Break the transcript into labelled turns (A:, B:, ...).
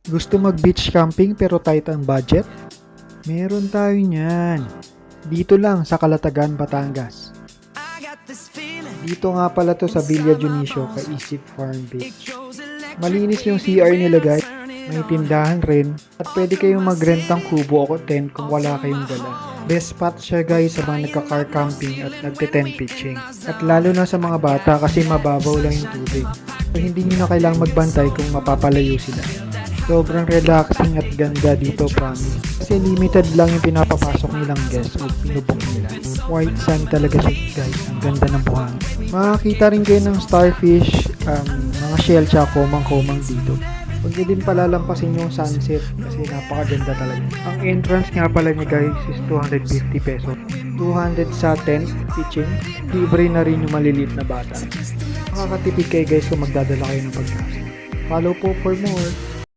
A: Gusto mag-beach camping pero tight ang budget? Meron tayo niyan. Dito lang sa Calatagan, Batangas. Dito nga pala to sa Villa Dionisio kay Isip Farm Beach. Malinis yung CR nila guys. May tindahan rin at pwede kayong mag-rent ng kubo o tent kung wala kayong dala. Best spot siya guys sa mga nagka-car camping at nagte-tent pitching. At lalo na sa mga bata kasi mababaw lang yung tubig. So, hindi nyo na kailangang magbantay kung mapapalayo sila. Sobrang relaxing at ganda dito, promise. Kasi limited lang yung pinapapasok nilang guests o pinubok nila. White sand talaga siya guys. Ang ganda ng buhangin. Makakita rin kayo ng starfish, mga shell tsaka komang-komang dito. Huwag nyo din palalampasin yung sunset kasi napakaganda talaga. Ang entrance nga pala niya guys is 250 pesos. 200 sa tent pitching. Libre na rin yung maliliit na bata. Makakatipid kayo guys kung magdadala kayo ng pagkain. Follow po for more.